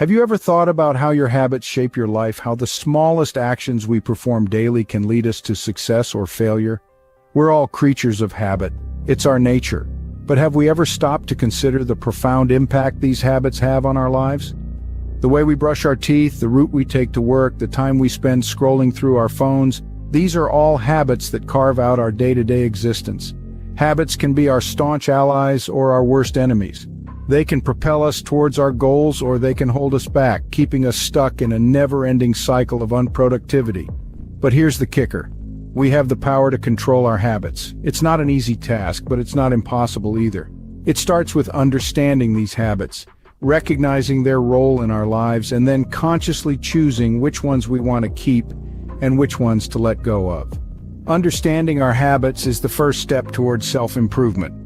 Have you ever thought about how your habits shape your life, how the smallest actions we perform daily can lead us to success or failure? We're all creatures of habit. It's our nature. But have we ever stopped to consider the profound impact these habits have on our lives? The way we brush our teeth, the route we take to work, the time we spend scrolling through our phones, these are all habits that carve out our day-to-day existence. Habits can be our staunch allies or our worst enemies. They can propel us towards our goals or they can hold us back, keeping us stuck in a never-ending cycle of unproductivity. But here's the kicker. We have the power to control our habits. It's not an easy task, but it's not impossible either. It starts with understanding these habits, recognizing their role in our lives, and then consciously choosing which ones we want to keep and which ones to let go of. Understanding our habits is the first step towards self-improvement.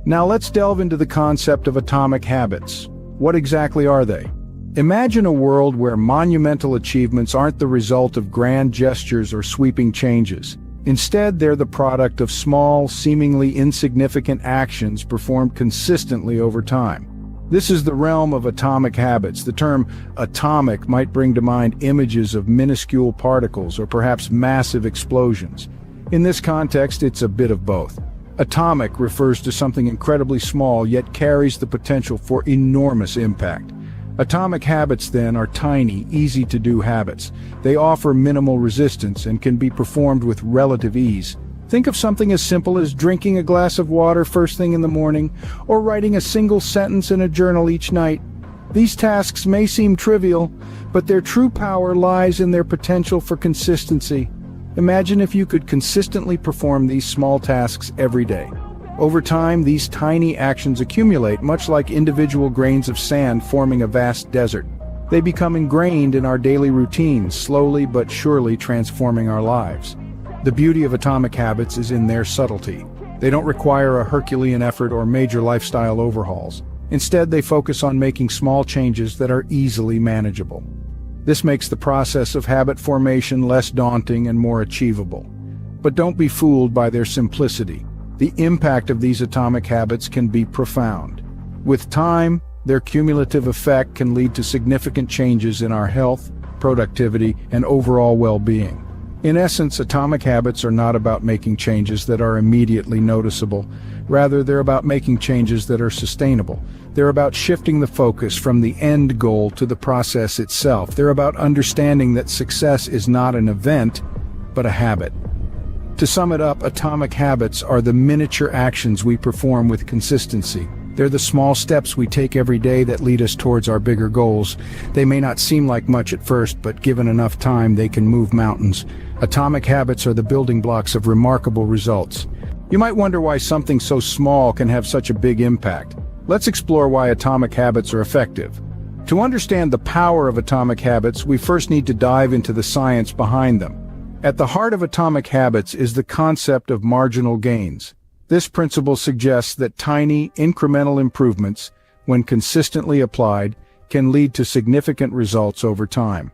Now let's delve into the concept of atomic habits. What exactly are they? Imagine a world where monumental achievements aren't the result of grand gestures or sweeping changes. Instead, they're the product of small, seemingly insignificant actions performed consistently over time. This is the realm of atomic habits. The term atomic might bring to mind images of minuscule particles or perhaps massive explosions. In this context, it's a bit of both. Atomic refers to something incredibly small yet carries the potential for enormous impact. Atomic habits, then, are tiny, easy-to-do habits. They offer minimal resistance and can be performed with relative ease. Think of something as simple as drinking a glass of water first thing in the morning, or writing a single sentence in a journal each night. These tasks may seem trivial, but their true power lies in their potential for consistency. Imagine if you could consistently perform these small tasks every day. Over time, these tiny actions accumulate, much like individual grains of sand forming a vast desert. They become ingrained in our daily routines, slowly but surely transforming our lives. The beauty of atomic habits is in their subtlety. They don't require a Herculean effort or major lifestyle overhauls. Instead, they focus on making small changes that are easily manageable. This makes the process of habit formation less daunting and more achievable. But don't be fooled by their simplicity. The impact of these atomic habits can be profound. With time, their cumulative effect can lead to significant changes in our health, productivity, and overall well-being. In essence, atomic habits are not about making changes that are immediately noticeable. Rather, they're about making changes that are sustainable. They're about shifting the focus from the end goal to the process itself. They're about understanding that success is not an event, but a habit. To sum it up, atomic habits are the miniature actions we perform with consistency. They're the small steps we take every day that lead us towards our bigger goals. They may not seem like much at first, but given enough time, they can move mountains. Atomic habits are the building blocks of remarkable results. You might wonder why something so small can have such a big impact. Let's explore why atomic habits are effective. To understand the power of atomic habits, we first need to dive into the science behind them. At the heart of atomic habits is the concept of marginal gains. This principle suggests that tiny, incremental improvements, when consistently applied, can lead to significant results over time.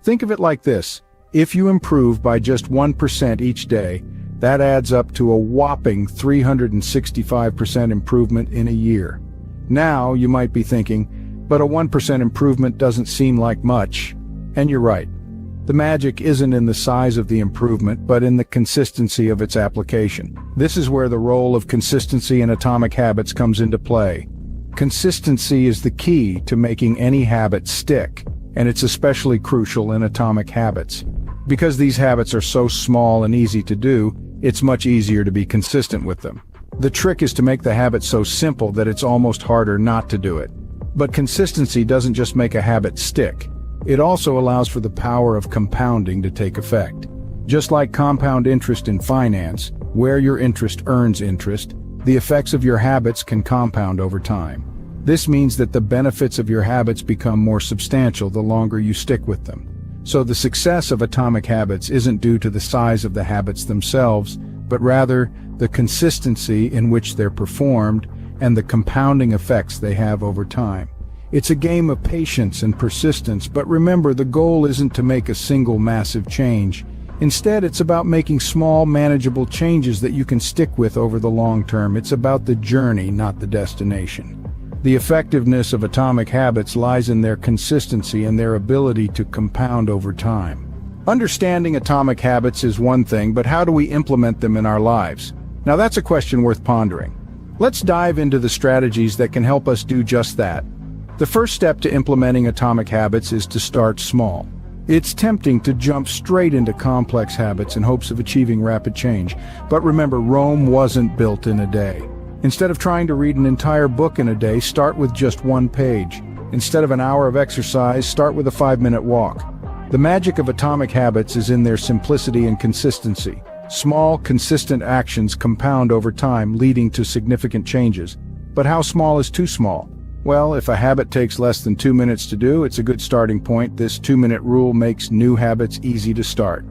Think of it like this. If you improve by just 1% each day, that adds up to a whopping 365% improvement in a year. Now, you might be thinking, but a 1% improvement doesn't seem like much. And you're right. The magic isn't in the size of the improvement, but in the consistency of its application. This is where the role of consistency in atomic habits comes into play. Consistency is the key to making any habit stick, and it's especially crucial in atomic habits. Because these habits are so small and easy to do, it's much easier to be consistent with them. The trick is to make the habit so simple that it's almost harder not to do it. But consistency doesn't just make a habit stick. It also allows for the power of compounding to take effect. Just like compound interest in finance, where your interest earns interest, the effects of your habits can compound over time. This means that the benefits of your habits become more substantial the longer you stick with them. So the success of atomic habits isn't due to the size of the habits themselves, but rather the consistency in which they're performed and the compounding effects they have over time. It's a game of patience and persistence, but remember, the goal isn't to make a single massive change. Instead, it's about making small, manageable changes that you can stick with over the long term. It's about the journey, not the destination. The effectiveness of atomic habits lies in their consistency and their ability to compound over time. Understanding atomic habits is one thing, but how do we implement them in our lives? Now that's a question worth pondering. Let's dive into the strategies that can help us do just that. The first step to implementing atomic habits is to start small. It's tempting to jump straight into complex habits in hopes of achieving rapid change. But remember, Rome wasn't built in a day. Instead of trying to read an entire book in a day, start with just one page. Instead of an hour of exercise, start with a 5-minute walk. The magic of atomic habits is in their simplicity and consistency. Small, consistent actions compound over time, leading to significant changes. But how small is too small? Well, if a habit takes less than 2 minutes to do, it's a good starting point. This 2-minute rule makes new habits easy to start.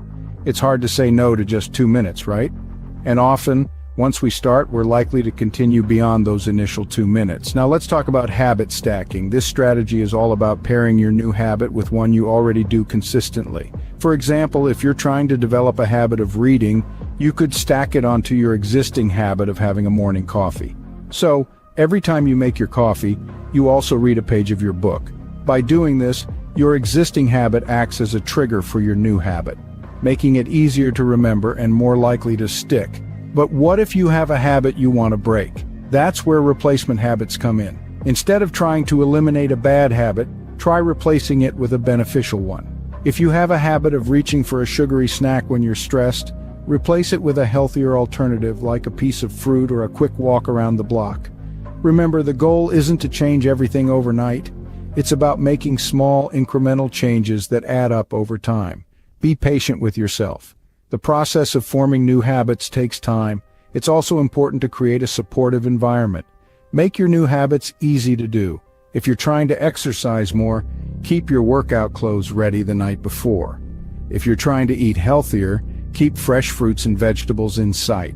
It's hard to say no to just 2 minutes, right? And often, once we start, we're likely to continue beyond those initial 2 minutes. Now let's talk about habit stacking. This strategy is all about pairing your new habit with one you already do consistently. For example, if you're trying to develop a habit of reading, you could stack it onto your existing habit of having a morning coffee. So, every time you make your coffee, you also read a page of your book. By doing this, your existing habit acts as a trigger for your new habit, making it easier to remember and more likely to stick. But what if you have a habit you want to break? That's where replacement habits come in. Instead of trying to eliminate a bad habit, try replacing it with a beneficial one. If you have a habit of reaching for a sugary snack when you're stressed, replace it with a healthier alternative like a piece of fruit or a quick walk around the block. Remember, the goal isn't to change everything overnight. It's about making small, incremental changes that add up over time. Be patient with yourself. The process of forming new habits takes time. It's also important to create a supportive environment. Make your new habits easy to do. If you're trying to exercise more, keep your workout clothes ready the night before. If you're trying to eat healthier, keep fresh fruits and vegetables in sight.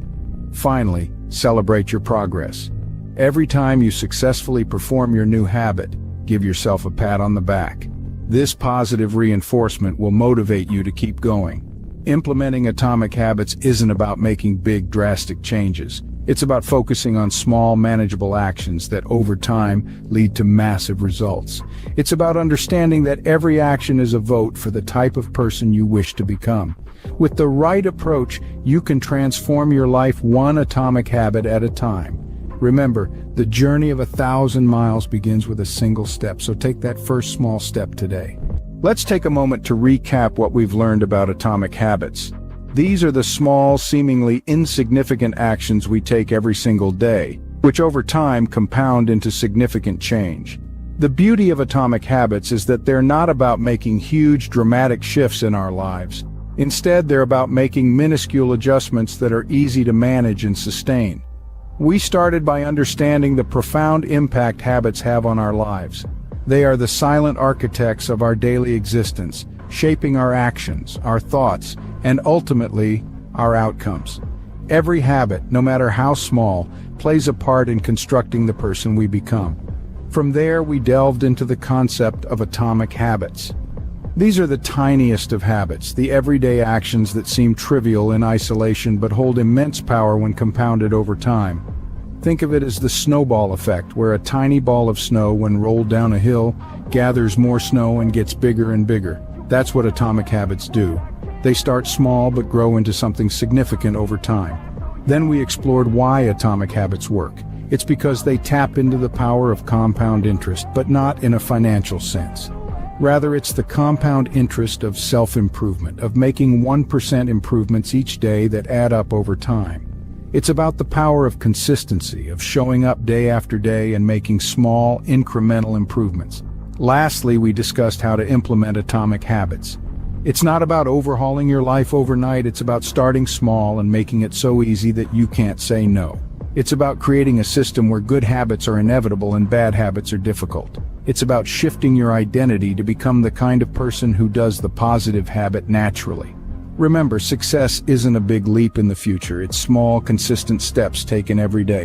Finally, celebrate your progress. Every time you successfully perform your new habit, give yourself a pat on the back. This positive reinforcement will motivate you to keep going. Implementing atomic habits isn't about making big, drastic changes. It's about focusing on small, manageable actions that over time lead to massive results. It's about understanding that every action is a vote for the type of person you wish to become. With the right approach, you can transform your life one atomic habit at a time. Remember, the journey of 1,000 miles begins with a single step, so take that first small step today. Let's take a moment to recap what we've learned about atomic habits. These are the small, seemingly insignificant actions we take every single day, which over time compound into significant change. The beauty of atomic habits is that they're not about making huge, dramatic shifts in our lives. Instead, they're about making minuscule adjustments that are easy to manage and sustain. We started by understanding the profound impact habits have on our lives. They are the silent architects of our daily existence, shaping our actions, our thoughts, and ultimately, our outcomes. Every habit, no matter how small, plays a part in constructing the person we become. From there, we delved into the concept of atomic habits. These are the tiniest of habits, the everyday actions that seem trivial in isolation but hold immense power when compounded over time. Think of it as the snowball effect, where a tiny ball of snow, when rolled down a hill, gathers more snow and gets bigger and bigger. That's what atomic habits do. They start small but grow into something significant over time. Then we explored why atomic habits work. It's because they tap into the power of compound interest, but not in a financial sense. Rather, it's the compound interest of self-improvement, of making 1% improvements each day that add up over time. It's about the power of consistency, of showing up day after day and making small, incremental improvements. Lastly, we discussed how to implement atomic habits. It's not about overhauling your life overnight, it's about starting small and making it so easy that you can't say no. It's about creating a system where good habits are inevitable and bad habits are difficult. It's about shifting your identity to become the kind of person who does the positive habit naturally. Remember, success isn't a big leap in the future, it's small, consistent steps taken every day.